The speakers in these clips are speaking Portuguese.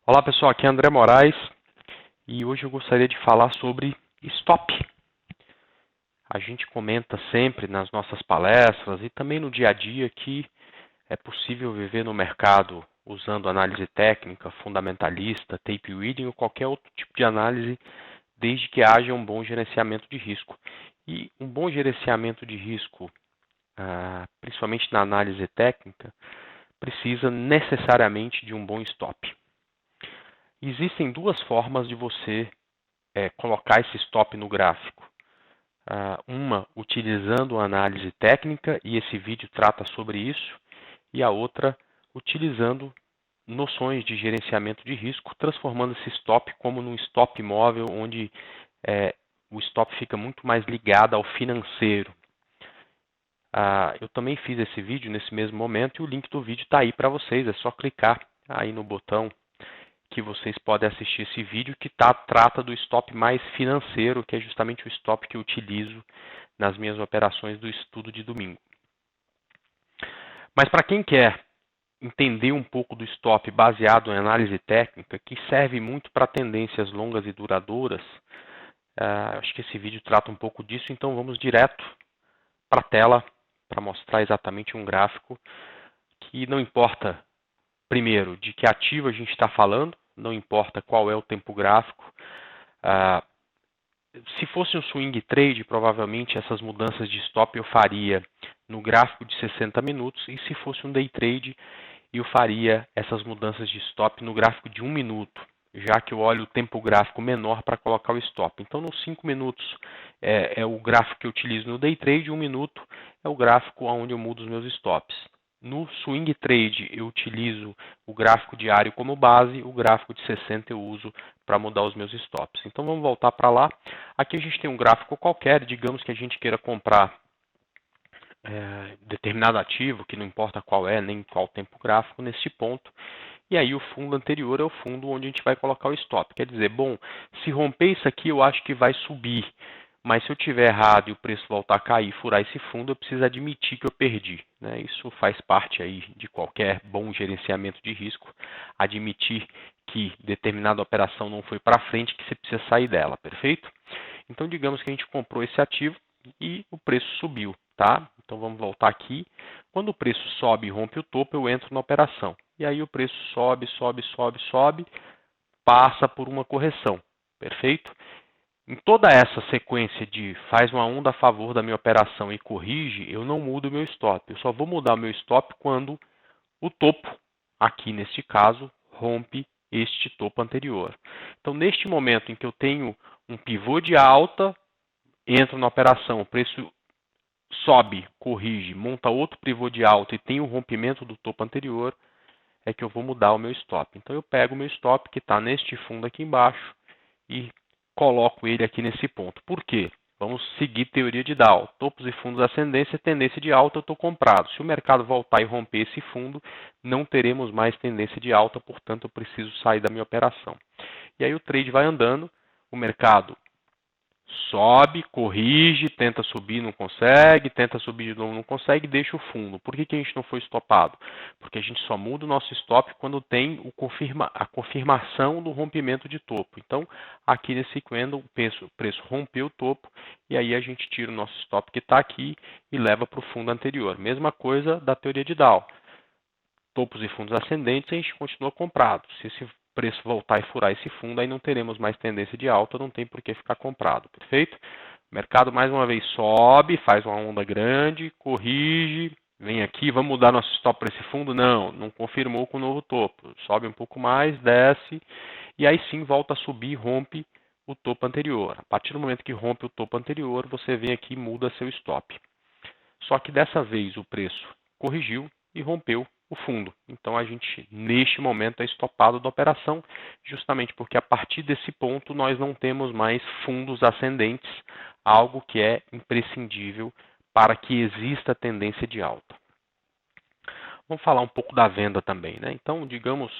Olá pessoal, aqui é André Moraes e hoje eu gostaria de falar sobre stop. A gente comenta sempre nas nossas palestras e também no dia a dia que é possível viver no mercado usando análise técnica, fundamentalista, tape reading ou qualquer outro tipo de análise, desde que haja um bom gerenciamento de risco. E um bom gerenciamento de risco, principalmente na análise técnica, precisa necessariamente de um bom stop. Existem duas formas de você colocar esse stop no gráfico. Uma utilizando a análise técnica, e esse vídeo trata sobre isso, e a outra utilizando noções de gerenciamento de risco, transformando esse stop como num stop móvel, onde o stop fica muito mais ligado ao financeiro. Eu também fiz esse vídeo nesse mesmo momento e o link do vídeo está aí para vocês, é só clicar aí no botão que vocês podem assistir esse vídeo que trata do stop mais financeiro, que é justamente o stop que eu utilizo nas minhas operações do estudo de domingo. Mas para quem quer entender um pouco do stop baseado em análise técnica, que serve muito para tendências longas e duradouras, acho que esse vídeo trata um pouco disso, então vamos direto para a tela para mostrar exatamente um gráfico que não importa, primeiro, de que ativo a gente está falando, não importa qual é o tempo gráfico. Se fosse um swing trade, provavelmente essas mudanças de stop eu faria no gráfico de 60 minutos, e se fosse um day trade, eu faria essas mudanças de stop no gráfico de 1 minuto, já que eu olho o tempo gráfico menor para colocar o stop. Então, nos 5 minutos é o gráfico que eu utilizo no day trade, 1 minuto é o gráfico onde eu mudo os meus stops. No swing trade, eu utilizo o gráfico diário como base, o gráfico de 60 eu uso para mudar os meus stops. Então, vamos voltar para lá. Aqui a gente tem um gráfico qualquer, digamos que a gente queira comprar determinado ativo, que não importa qual é, nem qual tempo gráfico, nesse ponto. E aí o fundo anterior é o fundo onde a gente vai colocar o stop. Quer dizer, bom, se romper isso aqui, eu acho que vai subir. Mas se eu tiver errado e o preço voltar a cair, furar esse fundo, eu preciso admitir que eu perdi. Né? Isso faz parte aí de qualquer bom gerenciamento de risco. Admitir que determinada operação não foi para frente, que você precisa sair dela, perfeito? Então, digamos que a gente comprou esse ativo e o preço subiu, tá? Então, vamos voltar aqui. Quando o preço sobe e rompe o topo, eu entro na operação. E aí o preço sobe, sobe, sobe, sobe, passa por uma correção, perfeito? Em toda essa sequência de faz uma onda a favor da minha operação e corrige, eu não mudo o meu stop. Eu só vou mudar o meu stop quando o topo, aqui neste caso, rompe este topo anterior. Então, neste momento em que eu tenho um pivô de alta, entro na operação, o preço sobe, corrige, monta outro pivô de alta e tem o rompimento do topo anterior, é que eu vou mudar o meu stop. Então, eu pego o meu stop, que está neste fundo aqui embaixo, e coloco ele aqui nesse ponto. Por quê? Vamos seguir teoria de Dow. Topos e fundos ascendência, tendência de alta, eu estou comprado. Se o mercado voltar e romper esse fundo, não teremos mais tendência de alta, portanto, eu preciso sair da minha operação. E aí o trade vai andando, o mercado sobe, corrige, tenta subir, não consegue, tenta subir de novo, não consegue, deixa o fundo. Por que a gente não foi estopado? Porque a gente só muda o nosso stop quando tem a confirmação do rompimento de topo. Então, aqui nesse candle, o preço rompeu o topo e aí a gente tira o nosso stop que está aqui e leva para o fundo anterior. Mesma coisa da teoria de Dow. Topos e fundos ascendentes, a gente continua comprado. Se esse preço voltar e furar esse fundo, aí não teremos mais tendência de alta, não tem por que ficar comprado, perfeito? O mercado mais uma vez sobe, faz uma onda grande, corrige, vem aqui, vamos mudar nosso stop para esse fundo? Não, não confirmou com o novo topo. Sobe um pouco mais, desce, e aí sim volta a subir e rompe o topo anterior. A partir do momento que rompe o topo anterior, você vem aqui e muda seu stop. Só que dessa vez o preço corrigiu e rompeu o fundo. Então a gente, neste momento, é estopado da operação, justamente porque a partir desse ponto nós não temos mais fundos ascendentes, algo que é imprescindível para que exista tendência de alta. Vamos falar um pouco da venda também, né? Então, digamos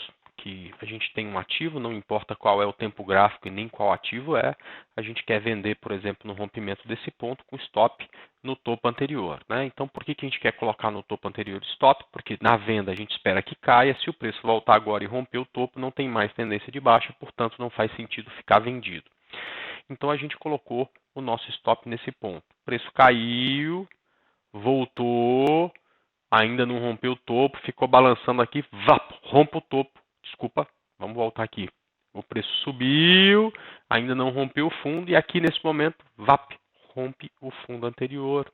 que a gente tem um ativo, não importa qual é o tempo gráfico e nem qual ativo é, a gente quer vender, por exemplo, no rompimento desse ponto com stop no topo anterior, né? Então, por que a gente quer colocar no topo anterior stop? Porque na venda a gente espera que caia, se o preço voltar agora e romper o topo, não tem mais tendência de baixa, portanto não faz sentido ficar vendido. Então a gente colocou o nosso stop nesse ponto. O preço caiu, voltou, ainda não rompeu o topo, ficou balançando aqui, rompe o topo. Desculpa, vamos voltar aqui. O preço subiu, ainda não rompeu o fundo e aqui nesse momento, rompe o fundo anterior.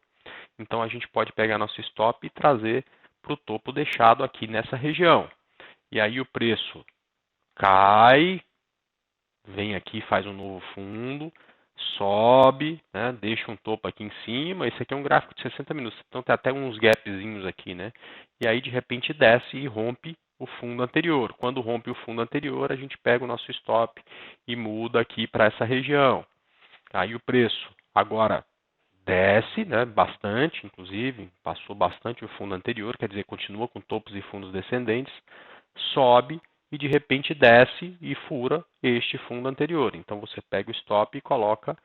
Então a gente pode pegar nosso stop e trazer para o topo deixado aqui nessa região. E aí o preço cai, vem aqui, faz um novo fundo, sobe, né, deixa um topo aqui em cima. Esse aqui é um gráfico de 60 minutos, então tem até uns gapzinhos aqui, né? E aí de repente desce e rompe o fundo anterior. Quando rompe o fundo anterior, a gente pega o nosso stop e muda aqui para essa região. Aí o preço agora desce, né, bastante, inclusive, passou bastante o fundo anterior, quer dizer, continua com topos e fundos descendentes, sobe e de repente desce e fura este fundo anterior. Então você pega o stop e coloca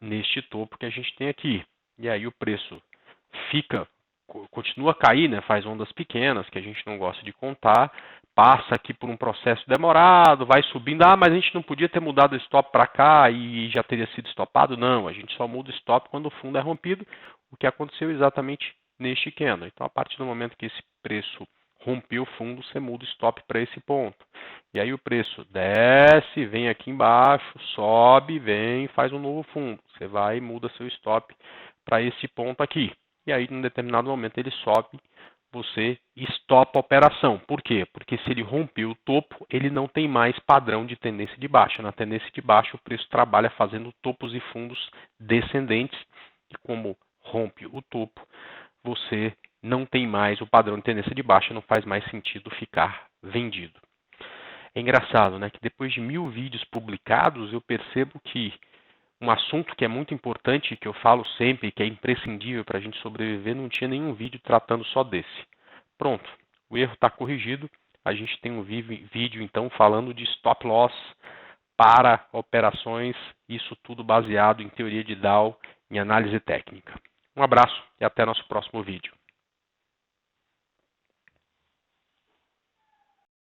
neste topo que a gente tem aqui. E aí o preço continua a cair, né? Faz ondas pequenas que a gente não gosta de contar, passa aqui por um processo demorado, vai subindo. Mas a gente não podia ter mudado o stop para cá e já teria sido stopado? Não, a gente só muda o stop quando o fundo é rompido, o que aconteceu exatamente neste candle. Então, a partir do momento que esse preço rompeu o fundo, você muda o stop para esse ponto. E aí o preço desce, vem aqui embaixo, sobe, vem, faz um novo fundo. Você vai e muda seu stop para esse ponto aqui. E aí, em um determinado momento, ele sobe, você estopa a operação. Por quê? Porque se ele rompeu o topo, ele não tem mais padrão de tendência de baixa. Na tendência de baixa, o preço trabalha fazendo topos e fundos descendentes. E como rompe o topo, você não tem mais o padrão de tendência de baixa, não faz mais sentido ficar vendido. É engraçado, né, que depois de 1000 vídeos publicados, eu percebo que um assunto que é muito importante, que eu falo sempre, que é imprescindível para a gente sobreviver, não tinha nenhum vídeo tratando só desse. Pronto, o erro está corrigido. A gente tem um vídeo, então, falando de stop loss para operações, isso tudo baseado em teoria de Dow, em análise técnica. Um abraço e até nosso próximo vídeo.